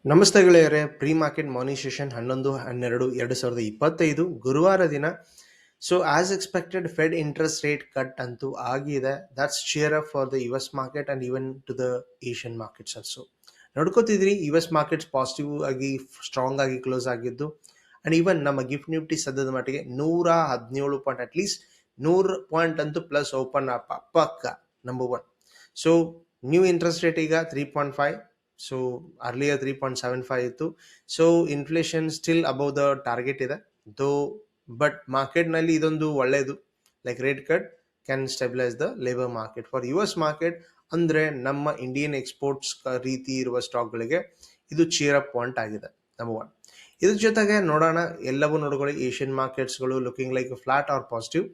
ನಮಸ್ತೆ ಗೆಳೆಯರೇ, pre market morning session 11/12/2025 ಗುರುವಾರ ದಿನ. So as expected Fed interest rate cut ಅಂತೂ ಆಗಿದೆ. That's cheer up for the US market and even to the Asian markets also. ನೋಡ್ಕೋತಿದ್ರಿ US markets positive ಆಗಿ strong ಆಗಿ close ಆಗಿದ್ದು ಅಂಡ್ ಈವನ್ ನಮ್ಮ gift Nifty ಸದ್ಯದ ಮಟ್ಟಿಗೆ 117 ಪಾಯಿಂಟ್ ಅಟ್ಲೀಸ್ಟ್ 100 ಪಾಯಿಂಟ್ ಅಂತೂ ಪ್ಲಸ್ ಓಪನ್ ಅಪ್ ಪಕ್ಕ number 1. So new interest rate ಈಗ 3.5. ಸೊ ಅರ್ಲಿಯರ್ 3.75 ಇತ್ತು. So inflation still above the target ಇದೆ ದೋ, ಬಟ್ ಮಾರ್ಕೆಟ್ನಲ್ಲಿ ಇದೊಂದು ಒಳ್ಳೆಯದು. Like rate cut can stabilise the labour market for US market. ಅಂದರೆ ನಮ್ಮ ಇಂಡಿಯನ್ ಎಕ್ಸ್ಪೋರ್ಟ್ಸ್ ರೀತಿ ಇರುವ ಸ್ಟಾಕ್ಗಳಿಗೆ ಇದು ಚೀರ್ ಅಪ್ ಪಾಯಿಂಟ್ ಆಗಿದೆ ನಂಬರ್ 1. ಇದ್ರ ಜೊತೆಗೆ ನೋಡೋಣ, ಎಲ್ಲವೂ ನೋಡ್ಕೊಳ್ಳಿ. ಏಷ್ಯನ್ ಮಾರ್ಕೆಟ್ಸ್ಗಳು looking like flat or positive,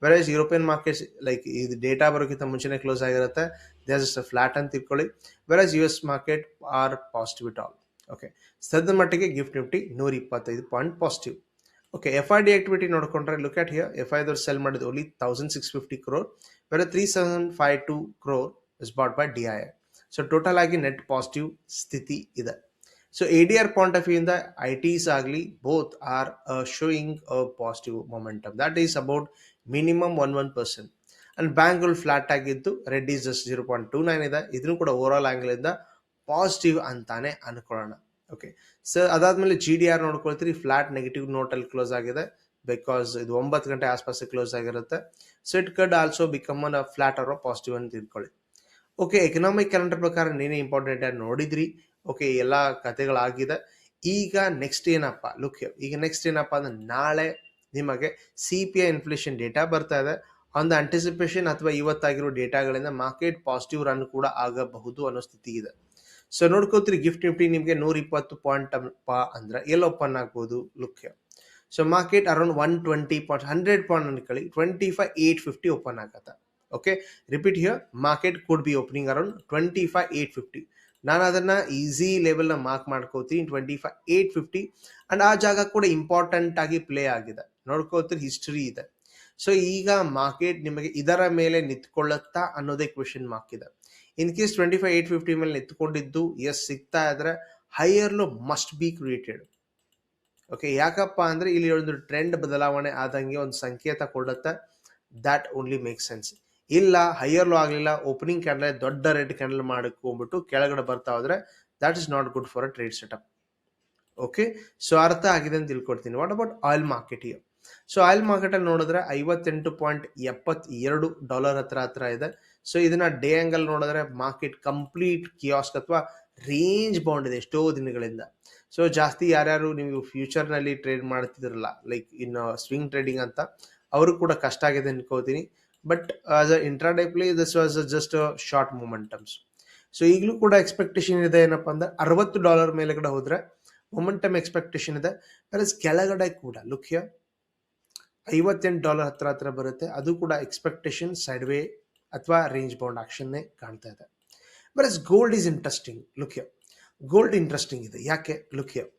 versus European markets like ಇದು ಡೇಟಾ ಬರೋಕ್ಕಿಂತ ಮುಂಚೆನೇ ಕ್ಲೋಸ್ ಆಗಿರುತ್ತೆ, ದೇ ಆರ್ ಜಸ್ಟ್ ಫ್ಲಾಟ್ ಅಂತ ತಿಳ್ಕೊಳ್ಳಿ. Versus US market are positive it all. Okay, ಸದ್ಯದ ಮಟ್ಟಿಗೆ gift Nifty 125 point positive. Okay, FID activity ನೋಡ್ಕೊಂಡ್ರೆ ಲುಕ್ ಅಟ್ ಹಿಯರ್. FIದವ್ರು ಸೆಲ್ ಮಾಡಿದ only 1650 crore, where 3752 crore is bought by DII. So total ಆಗಿ net positive ಸ್ಥಿತಿ ಇದೆ. So ADR point of view ಇಂದ ITs ಆಗಲಿ both are showing a positive momentum. That is about minimum 1%. And ಬ್ಯಾಂಕ್ಗಳು flat ಆಗಿದ್ದು, Reddy just 0.29 ಇದೆ. ಇದನ್ನು ಕೂಡ ಓವರ್ ಆಲ್ ಆಂಗಲ್ ಇಂದ ಪಾಸಿಟಿವ್ ಅಂತಾನೆ ಅನ್ಕೊಳ್ಳೋಣ. ಓಕೆ, ಸೊ ಅದಾದ್ಮೇಲೆ GDR ನೋಡ್ಕೊಳ್ತೀರಿ, ಫ್ಲಾಟ್ ನೆಗೆಟಿವ್ ನೋಟ್ ಅಲ್ಲಿ ಕ್ಲೋಸ್ ಆಗಿದೆ ಬಿಕಾಸ್ ಇದು 9 ಗಂಟೆ ಆಸ್ಪಾಸ್ ಕ್ಲೋಸ್ ಆಗಿರುತ್ತೆ. So it could also become an flat or positive ಅಂತ ತಿಳ್ಕೊಳ್ಳಿ. ಓಕೆ, ಎಕನಾಮಿಕ್ ಕ್ಯಾಲೆಂಡರ್ ಪ್ರಕಾರ ನೀನೇ ಇಂಪಾರ್ಟೆಂಟ್ ಆಗಿ ನೋಡಿದ್ರಿ. ಓಕೆ, ಎಲ್ಲ ಕಥೆಗಳಾಗಿದೆ. ಈಗ ನೆಕ್ಸ್ಟ್ ಏನಪ್ಪ ಲುಕ್, ಈಗ ನೆಕ್ಸ್ಟ್ ಏನಪ್ಪ ಅಂದ್ರೆ ನಾಳೆ ನಿಮಗೆ CPI ಇನ್ಫ್ಲೇಷನ್ ಡೇಟಾ ಬರ್ತಾ ಇದೆ. ಒಂದು ಆಂಟಿಸಿಪೇಷನ್ ಅಥವಾ ಇವತ್ತಾಗಿರೋ ಡೇಟಾಗಳಿಂದ ಮಾರ್ಕೆಟ್ ಪಾಸಿಟಿವ್ ರನ್ ಕೂಡ ಆಗಬಹುದು ಅನ್ನೋ ಸ್ಥಿತಿ ಇದೆ. ಸೊ ನೋಡ್ಕೋತೀರಿ, ಗಿಫ್ಟ್ ನಿಫ್ಟಿ ನಿಮಗೆ 120 ಪಾಯಿಂಟ್ ಅಂದ್ರೆ ಎಲ್ಲಿ ಓಪನ್ ಆಗ್ಬೋದು look. So market around 120 point 100 point ಅನ್ಕೊಳ್ಳಿ, 25,850 ಓಪನ್ ಆಗತ್ತೆ. Okay, repeat here, market could be opening around 25,850. ನಾನು ಅದನ್ನ ಈಸಿ ಲೆವೆಲ್ನ ಮಾರ್ಕ್ ಮಾಡ್ಕೋತೀನಿ 25,850. ಅಂಡ್ ಆ ಜಾಗ ಕೂಡ ಇಂಪಾರ್ಟೆಂಟ್ ಆಗಿ ಪ್ಲೇ ಆಗಿದೆ, ನೋಡ್ಕೋತೀರಿ, ಹಿಸ್ಟರಿ ಇದೆ. ಸೊ ಈಗ ಮಾರ್ಕೆಟ್ ನಿಮಗೆ ಇದರ ಮೇಲೆ ನಿಂತ್ಕೊಳ್ಳುತ್ತಾ ಅನ್ನೋದೇ ಕ್ವೆಶನ್ ಮಾರ್ಕ್ ಇದೆ. ಇನ್ ಕೇಸ್ 25,850 ಮೇಲೆ ನಿಂತ್ಕೊಂಡಿದ್ದು ಎಸ್ ಸಿಗ್ತಾ ಇದ್ರೆ higher low must be created. Okay, ಯಾಕಪ್ಪ ಅಂದ್ರೆ ಇಲ್ಲಿ ಒಂದು ಟ್ರೆಂಡ್ ಬದಲಾವಣೆ ಆದಂಗೆ ಒಂದು ಸಂಕೇತ ಕೊಡುತ್ತೆ. That only make sense. ಇಲ್ಲ ಹೈಯರ್ ಲೋ ಆಗಲಿಲ್ಲ, ಓಪನಿಂಗ್ ಕ್ಯಾಂಡಲ್ ದೊಡ್ಡ ರೆಡ್ ಕ್ಯಾಂಡಲ್ ಮಾಡ್ಕೊಂಡ್ಬಿಟ್ಟು ಕೆಳಗಡೆ ಬರ್ತಾ ಹೋದ್ರೆ that is not good for a trade setup. Okay, so ಅರ್ಥ ಆಗಿದೆ ಅಂತ ತಿಳ್ಕೊಡ್ತೀನಿ. What about oil market here? So oil market ಅಲ್ಲಿ ನೋಡಿದ್ರೆ $58.72 ಹತ್ರ ಇದೆ. ಸೊ ಇದನ್ನ ಡೇ ಆಂಗಲ್ ನೋಡಿದ್ರೆ ಮಾರ್ಕೆಟ್ ಕಂಪ್ಲೀಟ್ ಕಿಯಾಸ್ಕ್ ಅಥವಾ ರೇಂಜ್ ಬೌಂಡ್ ಇದೆ ಎಷ್ಟೋ ದಿನಗಳಿಂದ. ಸೊ ಜಾಸ್ತಿ ಯಾರ್ಯಾರು ನೀವು ಫ್ಯೂಚರ್ ನಲ್ಲಿ trade ಮಾಡ್ತಿದ್ರಲ್ಲ, like in swing trading ಅಂತ, ಅವರು ಕೂಡ ಕಷ್ಟ ಆಗಿದೆ ಅನ್ಕೋತೀನಿ. But as a intraday play this was just short momentums. So ಈಗಲೂ ಕೂಡ ಎಕ್ಸ್ಪೆಕ್ಟೇಷನ್ ಇದೆ ಏನಪ್ಪಾ ಅಂದ್ರೆ $60 ಮೇಲೆಗಡೆ ಹೋದ್ರೆ ಮೊಮೆಂಟಮ್ ಎಕ್ಸ್ಪೆಕ್ಟೇಷನ್ ಇದೆ. ಕೆಳಗಡೆ ಕೂಡ ಲುಕ್ ಹಿಯರ್ $58 ಹತ್ರ ಬರುತ್ತೆ, ಅದು ಕೂಡ ಎಕ್ಸ್ಪೆಕ್ಟೇಷನ್ ಸೈಡ್ ವೇ ಅಥವಾ ರೇಂಜ್ ಬೌಂಡ್ ಆಕ್ಷನ್ನೇ ಕಾಣ್ತಾ ಇದೆ. But gold is interesting. Look here, gold interesting ಇದೆ. ಯಾಕೆ look here?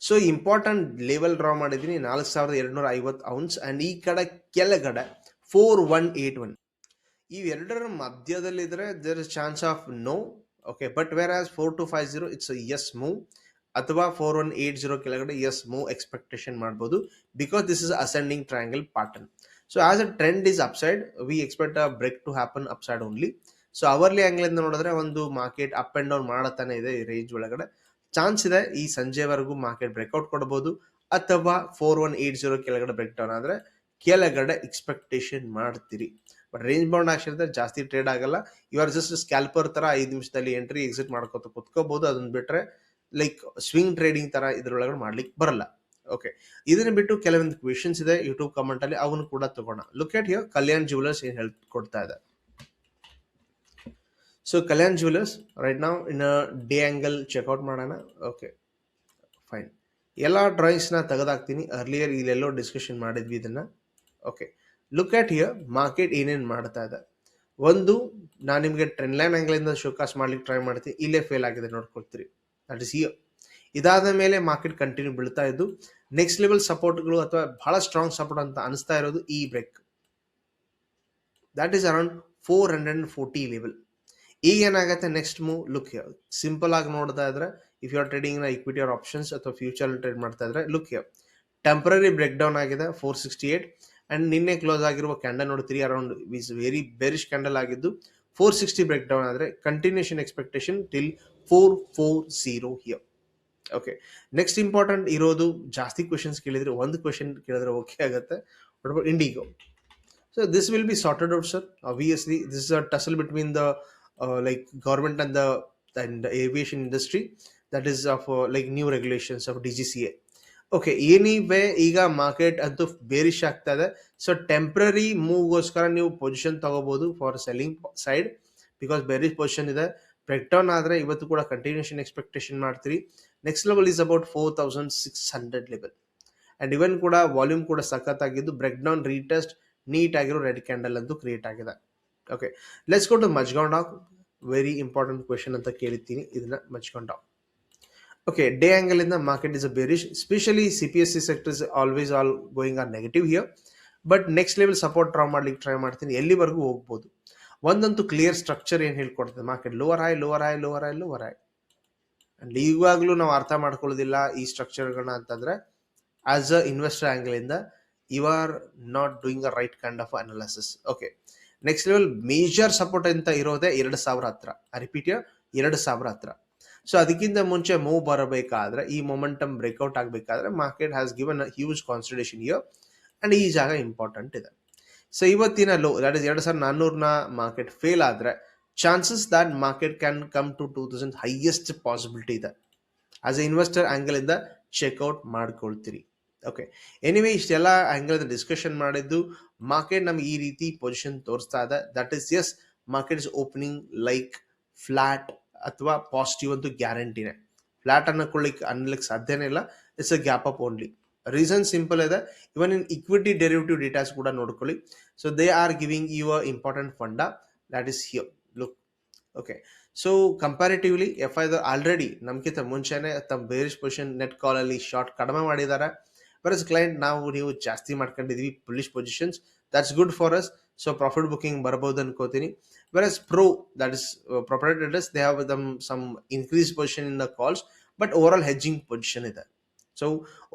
So important level draw ಮಾಡಿದ್ದೀನಿ 4,250 ಔನ್ಸ್ ಅಂಡ್ ಈ ಕಡೆ ಕೆಳಗಡೆ 4,181. ಇವೆರಡರ ಮಧ್ಯದಲ್ಲಿದ್ರೆ there is chance of no. Okay, but where as 4,250 it's as move, ಅಥವಾ 4,180 ಕೆಳಗಡೆ ಎಸ್ ಮೂವ್ ಎಕ್ಸ್ಪೆಕ್ಟೇಷನ್ ಮಾಡ್ಬೋದು because this is ascending triangle pattern. So as a trend is upside, we expect a break to happen upside only. So hourly angle ಇಂದ ನೋಡಿದ್ರೆ ಒಂದು market up and down ಮಾಡತಾನೆ ಇದೆ ಈ range ಒಳಗಡೆ. Chance ಇದೆ ಈ ಸಂಜೆವರೆಗೂ ಮಾರ್ಕೆಟ್ ಬ್ರೇಕ್ಔಟ್ ಕೊಡಬಹುದು, ಅಥವಾ 4,180 ಕೆಳಗಡೆ ಬ್ರೇಕ್ ಡೌನ್ ಆದ್ರೆ ಕೆಳಗಡೆ ಎಕ್ಸ್ಪೆಕ್ಟೇಷನ್ ಮಾಡ್ತೀರಿ. ಬಟ್ ರೇಂಜ್ ಬೌಂಡ್ ಆಕ್ಷನ್ ಇದ್ರೆ ಜಾಸ್ತಿ ಟ್ರೇಡ್ ಆಗಲ್ಲ. ಯು ಆರ್ ಜಸ್ಟ್ ಸ್ಕ್ಯಾಲ್ಪರ್ ತರ 5 ನಿಮಿಷದಲ್ಲಿ ಎಂಟ್ರಿ ಎಕ್ಸಿಟ್ ಮಾಡ್ಕೋತ ಕುತ್ಕೋಬಹುದು. ಅದನ್ನ ಬಿಟ್ರೆ ಲೈಕ್ ಸ್ವಿಂಗ್ ಟ್ರೇಡಿಂಗ್ ತರ ಇದ್ರೊಳಗಡೆ ಮಾಡ್ಲಿಕ್ಕೆ ಬರಲ್ಲ. ಓಕೆ, ಇದನ್ನ ಬಿಟ್ಟು ಕೆಲವೊಂದು ಕ್ವೆಶನ್ಸ್ ಇದೆ ಯೂಟ್ಯೂಬ್ ಕಮೆಂಟ್ ಅಲ್ಲಿ, ಅವನು ಕೂಡ ತಗೋಣ. Look at here, Kalyan jewellers ಏನ್ ಕೊಡ್ತಾ ಇದೆ. ಸೊ ಕಲ್ಯಾಣ್ ಜ್ಯುವೆಲರ್ಸ್ ರೈಟ್ ನಾವು ಇನ್ ಡೇ ಆಂಗಲ್ ಚೆಕ್ಔಟ್ ಮಾಡೋಣ. ಓಕೆ ಫೈನ್, ಎಲ್ಲ ಡ್ರಾಯಿಂಗ್ಸ್ ನ ತೆಗೆದಾಕ್ತೀನಿ. ಅರ್ಲಿಯರ್ ಇಲ್ಲೆಲ್ಲೋ ಡಿಸ್ಕಷನ್ ಮಾಡಿದ್ವಿ ಇದನ್ನ. Okay, look at here, market ಏನೇನ್ ಮಾಡ್ತಾ ಇದೆ. ಒಂದು, ನಾನು ನಿಮಗೆ ಟ್ರೆಂಡ್ ಲೈನ್ ಆಂಗಲ್ ಇಂದ ಶೋಕಾಸ್ ಮಾಡ್ಲಿಕ್ಕೆ ಟ್ರೈ ಮಾಡ್ತೀನಿ, ಇಲ್ಲೇ ಫೇಲ್ ಆಗಿದೆ ನೋಡ್ಕೊಳ್ತೀರಿ. That is here. ಇದಾದ ಮೇಲೆ ಮಾರ್ಕೆಟ್ ಕಂಟಿನ್ಯೂ ಬೀಳ್ತಾ ಇದ್ದು ನೆಕ್ಸ್ಟ್ ಲೆವೆಲ್ ಸಪೋರ್ಟ್ಗಳು ಅಥವಾ ಬಹಳ ಸ್ಟ್ರಾಂಗ್ ಸಪೋರ್ಟ್ ಅಂತ ಅನಿಸ್ತಾ ಇರೋದು ಈ break. That is around 440 level. ಈಗ ಏನಾಗುತ್ತೆ ನೆಕ್ಸ್ಟ್ ಮೂವ್? ಲುಕ್ ಸಿಂಪಲ್ ಆಗಿ ನೋಡ್ತಾ ಇದ್ರೆ if you are trading in equity or options ಅಥವಾ ಫ್ಯೂಚರ್ ಟ್ರೇಡ್ ಮಾಡ್ತಾ ಇದ್ರೆ look here, temporary break down ಆಗಿದೆ 468 ಅಂಡ್ ನಿನ್ನೆ ಕ್ಲೋಸ್ ಆಗಿರುವ ಕ್ಯಾಂಡಲ್ ನೋಡ್ತೀರಿ around is very bearish candle ಆಗಿದ್ದು 460 ಬ್ರೇಕ್ ಡೌನ್ ಆದರೆ continuation expectation till 440 here. Okay, next important ಇರೋದು, ಜಾಸ್ತಿ ಕ್ವೆಶನ್ಸ್ ಕೇಳಿದ್ರೆ ಒಂದು ಕ್ವೆಶನ್ ಕೇಳಿದ್ರೆ ಓಕೆ ಆಗುತ್ತೆ. What about IndiGo? So this will be sorted out, sir. Obviously, this is a tussle between the like government and the aviation industry. That is of like new regulations of DGCA. Okay, anyway ಈಗ market ಅಂತೂ bearish ಆಗ್ತಾ ಇದೆ. So temporary ಮೂವ್ಗೋಸ್ಕರ ನೀವು position ತಗೋಬಹುದು for selling side, because bearish position ಇದೆ. Break down ಆದರೆ ಇವತ್ತು ಕೂಡ ಕಂಟಿನ್ಯೂಷನ್ ಎಕ್ಸ್ಪೆಕ್ಟೇಷನ್ ಮಾಡ್ತೀರಿ. Next level is about 4600 level. And even ಕೂಡ ವಾಲ್ಯೂಮ್ ಕೂಡ ಸಖತ್ತಾಗಿದ್ದು ಬ್ರೇಕ್ ಡೌನ್ ರೀಟೆಸ್ಟ್ ನೀಟ್ ಆಗಿರೋ ರೆಡ್ ಕ್ಯಾಂಡಲ್ ಅಂತೂ ಕ್ರಿಯೇಟ್ ಆಗಿದೆ. Okay, let's go to Mazagon dock. Very important question ಅಂತ ಕೇಳಿದ್ದೀನಿ, ಇದನ್ನ Mazagon dock. Okay, day angle in the market is a bearish, especially CPSC sector is always all going on negative here. But next level support draw ಮಾಡ್ಲಿಕ್ಕೆ try ಮಾಡ್ತೀನಿ, ಎಲ್ಲಿವರೆಗೂ ಹೋಗ್ಬೋದು. ಒಂದಂತೂ clear structure ಏನು ಹೇಳ್ಕೊಡ್ತದೆ market, lower high lower high lower high lower high. And ಈವಾಗಲೂ ನಾವು ಅರ್ಥ ಮಾಡ್ಕೊಳ್ಳೋದಿಲ್ಲ ಈ ಸ್ಟ್ರಕ್ಚರ್ಗಳನ್ನ ಅಂತಂದ್ರೆ ಆಸ್ ಅ ಇನ್ವೆಸ್ಟರ್ ಆಂಗಲ್ ಇಂದ you are not doing a right kind of analysis. Okay, next level major support ಅಂತ ಇರೋದೇ 2000 ಹತ್ರ. ಐ ರಿಪೀಟ್, 2000 ಹತ್ರ. ಸೊ ಅದಕ್ಕಿಂತ ಮುಂಚೆ ಮೂವ್ ಬರಬೇಕಾದ್ರೆ, ಈ ಮೊಮೆಂಟಮ್ ಬ್ರೇಕ್ಔಟ್ ಆಗಬೇಕಾದ್ರೆ market has given a huge consultation here and ಈ ಜಾಗ ಇಂಪಾರ್ಟೆಂಟ್ ಇದೆ. ಸೊ ಇವತ್ತಿನ ಲೋ ದಟ್ ಇಸ್ 2400ನ ಮಾರ್ಕೆಟ್ ಫೇಲ್ ಆದರೆ chances that market can come to 2000 highest possibility ಇದೆ. ಆಸ್ ಎ ಇನ್ವೆಸ್ಟರ್ ಆಂಗಲ್ ಇಂದ ಚೆಕ್ಔಟ್ ಮಾಡ್ಕೊಳ್ತೀರಿ. ಓಕೆ, ಎನಿವೇ ಇಷ್ಟೆಲ್ಲ ಆಂಗಲ್ ಡಿಸ್ಕಷನ್ ಮಾಡಿದ್ದು ಮಾರ್ಕೆಟ್ ನಮ್ಗೆ ಈ ರೀತಿ ಪೊಸಿಷನ್ ತೋರಿಸ್ತಾ ಇದೆ. That is as, market is opening like flat ಅಥವಾ ಪಾಸಿಟಿವ್ ಅಂತೂ ಗ್ಯಾರಂಟಿನೇ. ಫ್ಲಾಟ್ ಅನ್ನಲಿಕ್ಕೆ ಸಾಧ್ಯನೇ ಇಲ್ಲ. It's a gap up only. Reason simple ಇದೆ. Even in equity derivative datas ಕೂಡ ನೋಡ್ಕೊಳ್ಳಿ. So they are giving you a important funda that is here. Look, okay, so comparatively F I already ನಮ್ಗಿಂತ ಮುಂಚೆನೆ ತಮ್ಮ bearish position net ಕಾಲ್ ಅಲ್ಲಿ short ಕಡಿಮೆ ಮಾಡಿದ್ದಾರೆ. ಬರಸ್ client ನೀವು ಜಾಸ್ತಿ ಮಾಡ್ಕೊಂಡಿದ್ವಿ bullish positions, that's good for us. So profit booking ಬರ್ಬೋದು ಅನ್ಕೋತೀನಿ. Whereas Pro, that is proprietary traders, they have them some increased position in the calls, but overall hedging position ಇದೆ. So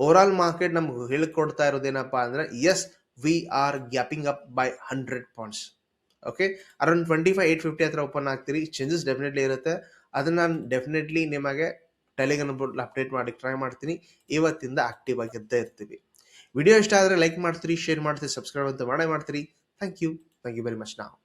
overall market ನಮ್ಗೆ ಹೇಳಿಕೊಡ್ತಾ ಇರೋದೇನಪ್ಪ ಅಂದ್ರೆ, as we are gapping up by 100 points. Okay, around 25,850 ಹತ್ರ open ಆಗ್ತೀರಿ. Changes definitely ಇರುತ್ತೆ. ಅದನ್ನ ನಾನು definitely ನಿಮಗೆ ಟೆಲಿಗ್ರಾಮ್ ಅಪ್ಡೇಟ್ ಮಾಡಿ ಟ್ರೈ ಮಾಡ್ತೀನಿ. ಇವತ್ತಿಂದ ಆಕ್ಟಿವ್ ಆಗಿದ್ದೇ ಇರ್ತೀವಿ. ವಿಡಿಯೋ ಇಷ್ಟ ಆದರೆ ಲೈಕ್ ಮಾಡ್ತೀರಿ, ಶೇರ್ ಮಾಡ್ತೀರಿ, ಸಬ್ಸ್ಕ್ರೈಬ್ ಅಂತ ಮಾಡೇ ಮಾಡ್ತೀರಿ. Thank you very much. ನಾವು